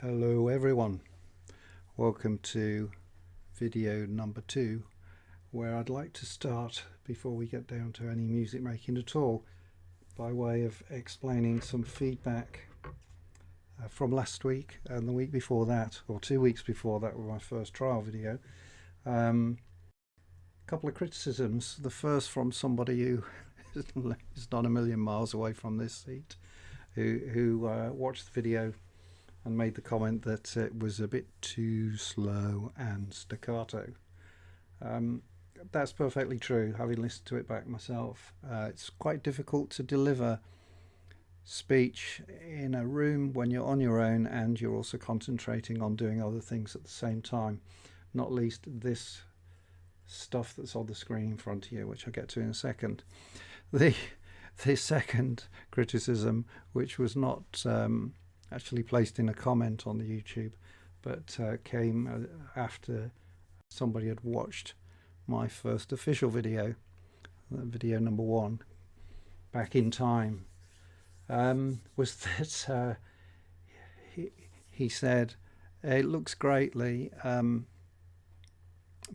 Hello everyone, welcome to video number 2, where I'd like to start, before we get down to any music making at all, by way of explaining some feedback from last week and the week before that, or 2 weeks before that, with my first trial video. A couple of criticisms. The first from somebody who is not a million miles away from this seat, who watched the video and made the comment that it was a bit too slow and staccato. That's perfectly true, having listened to it back myself. It's quite difficult to deliver speech in a room when you're on your own and you're also concentrating on doing other things at the same time, not least this stuff that's on the screen in front of you, which I'll get to in a second. The second criticism, which was not actually placed in a comment on the YouTube, but came after somebody had watched my first official video, video number 1, back in time, was that he said, it looks great, Lee,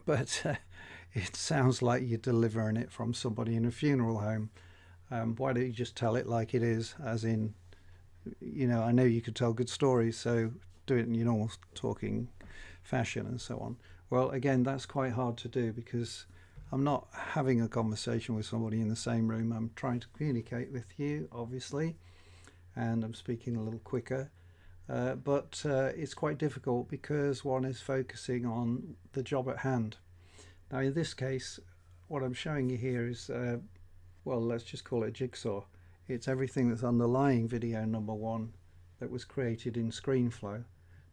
but it sounds like you're delivering it from somebody in a funeral home. Why don't you just tell it like it is, as in, you know, I know you could tell good stories, so do it in your normal talking fashion and so on. Well, again, that's quite hard to do because I'm not having a conversation with somebody in the same room. I'm trying to communicate with you, obviously, and I'm speaking a little quicker, but it's quite difficult because one is focusing on the job at hand. Now, in this case, what I'm showing you here is, well, let's just call it a jigsaw. It's everything that's underlying video number 1 that was created in ScreenFlow.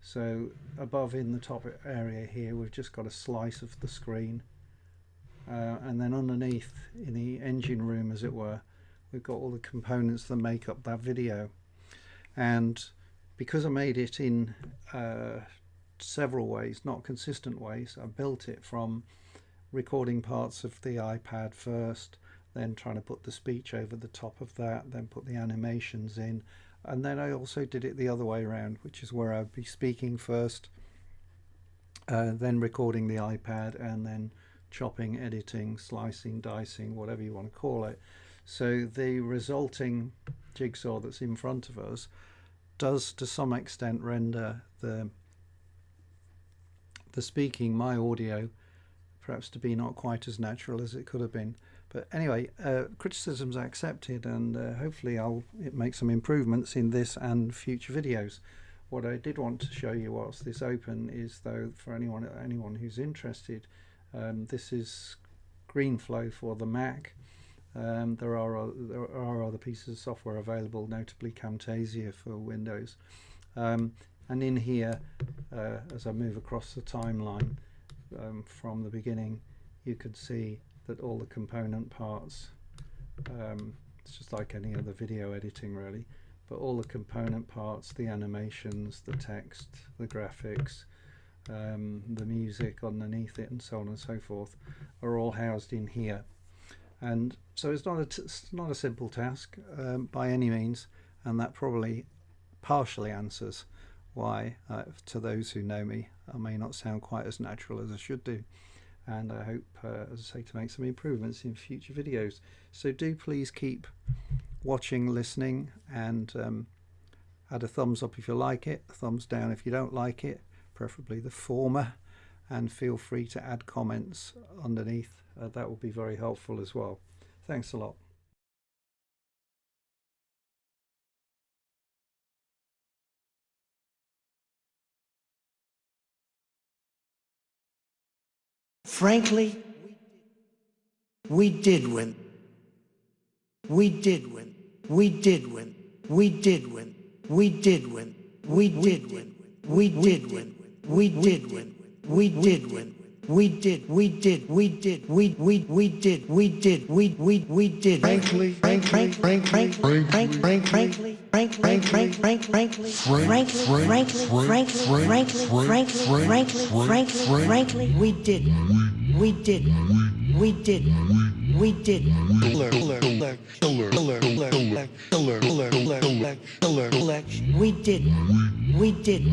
So above in the top area here, we've just got a slice of the screen. And then underneath, in the engine room, as it were, we've got all the components that make up that video. And because I made it in several ways, not consistent ways, I built it from recording parts of the iPad first, then trying to put the speech over the top of that, then put the animations in, and then I also did it the other way around, which is where I'd be speaking first, then recording the iPad, and then chopping, editing, slicing, dicing, whatever you want to call it. So the resulting jigsaw that's in front of us does to some extent render the speaking, my audio, perhaps to be not quite as natural as it could have been. But anyway, criticisms are accepted, and hopefully it makes some improvements in this and future videos. What I did want to show you whilst this open is, though, for anyone who's interested, this is ScreenFlow for the Mac. There are other pieces of software available, notably Camtasia for Windows. And in here, as I move across the timeline from the beginning, you could see that all the component parts, it's just like any other video editing really, but all the component parts, the animations, the text, the graphics, the music underneath it, and so on and so forth, are all housed in here. And so it's not a simple task by any means, and that probably partially answers why, to those who know me, I may not sound quite as natural as I should do. And I hope, as I say, to make some improvements in future videos. So do please keep watching, listening, and add a thumbs up if you like it, a thumbs down if you don't like it, preferably the former, and feel free to add comments underneath. That will be very helpful as well. Thanks a lot. Frankly, we did win. We did win. We did win. We did win. We did win. We did win. We did win. We did win. We did win. We did. We did. We did. We did. We did. We did. We did. Frankly, frankly, frankly, frankly, frankly. Frankly, frankly, we did. We did. We did. We did. We did. We did.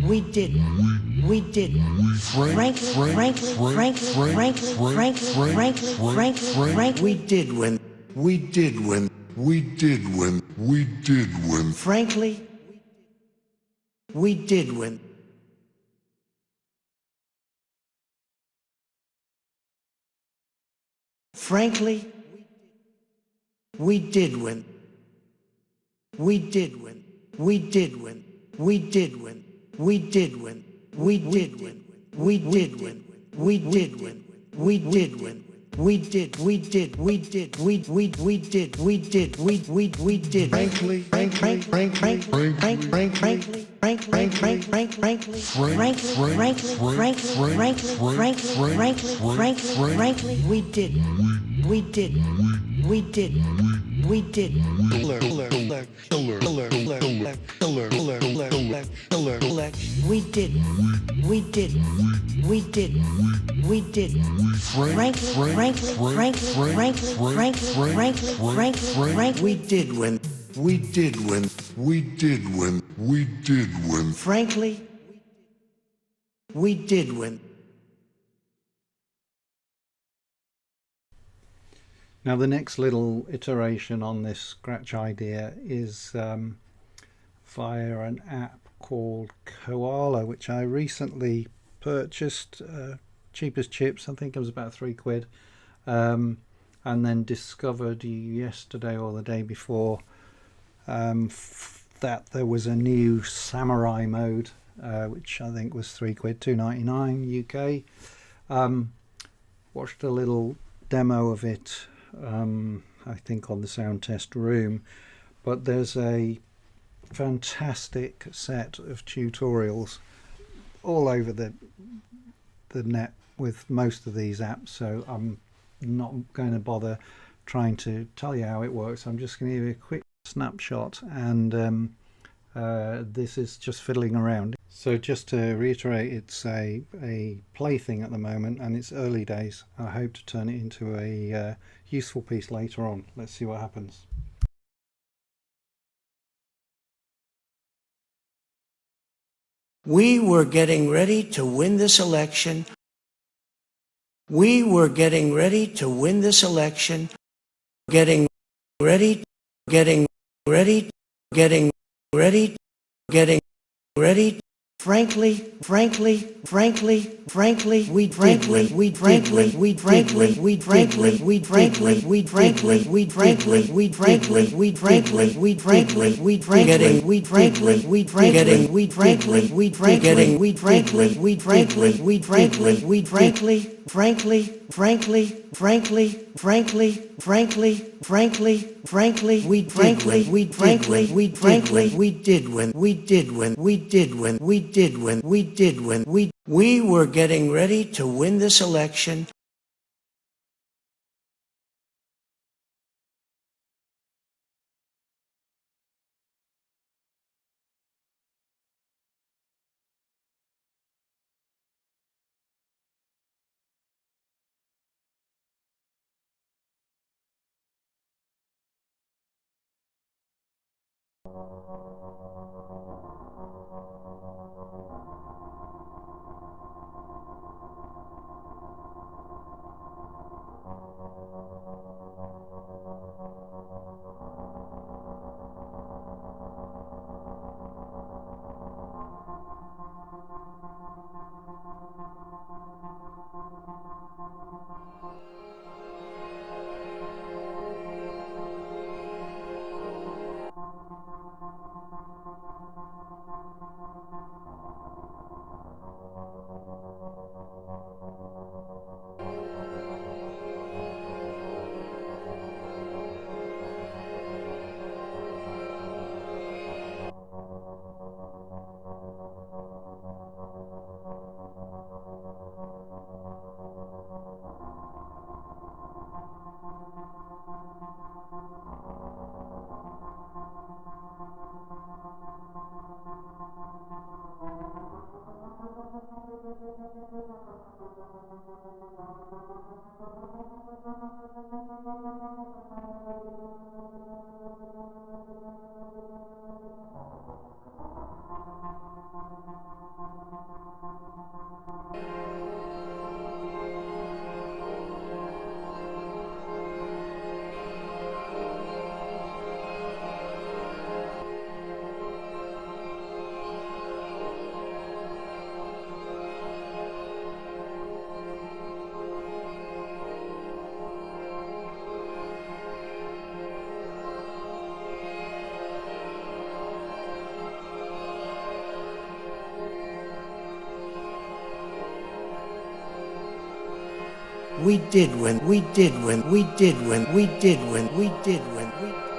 We did. We did. Frankly, we did win. We did win. We did win. We did win. Frankly, we did win. Frankly, we did win. We did win. We did win. We did win. We did win. We did win. We did win. We did win. We did win. We did. We did. We did. We did. We did. We did. We did. Frankly, frankly, frankly, frankly, frankly, frankly, frankly, frankly, frankly, we did. We did. We did. We did. We did. We did. We did. We did. Frankly, we did win. We did win. We did win. We did win. Frankly, we did win. Now the next little iteration on this scratch idea is via an app called Koala, which I recently purchased, cheap as chips. I think it was about £3, and then discovered yesterday or the day before that there was a new samurai mode, which I think was £3, £2.99 UK. Watched a little demo of it, I think on the Sound Test Room, but there's a fantastic set of tutorials all over the net with most of these apps, so I'm not going to bother trying to tell you how it works. I'm just going to give you a quick snapshot, and this is just fiddling around. So just to reiterate, it's a plaything at the moment and it's early days. I hope to turn it into a useful piece later on. Let's see what happens. We were getting ready to win this election. We were getting ready to win this election. Getting ready, getting ready, getting ready, getting ready. Frankly, frankly, frankly, frankly, we frankly, we frankly, we frankly, we frankly, we frankly, we frankly, we frankly, we frankly, we frankly, we frankly, we frankly, we frankly, we frankly, we frankly, we frankly, we frankly, we frankly, we frankly, we frankly, frankly, frankly, frankly, frankly, frankly, frankly, frankly, we frankly, we frankly, we frankly, we did win, we did win, we did win, we did win, we did win, we were getting ready to win this election. we did win, we did win, we did win, we did win, we did win, we did win.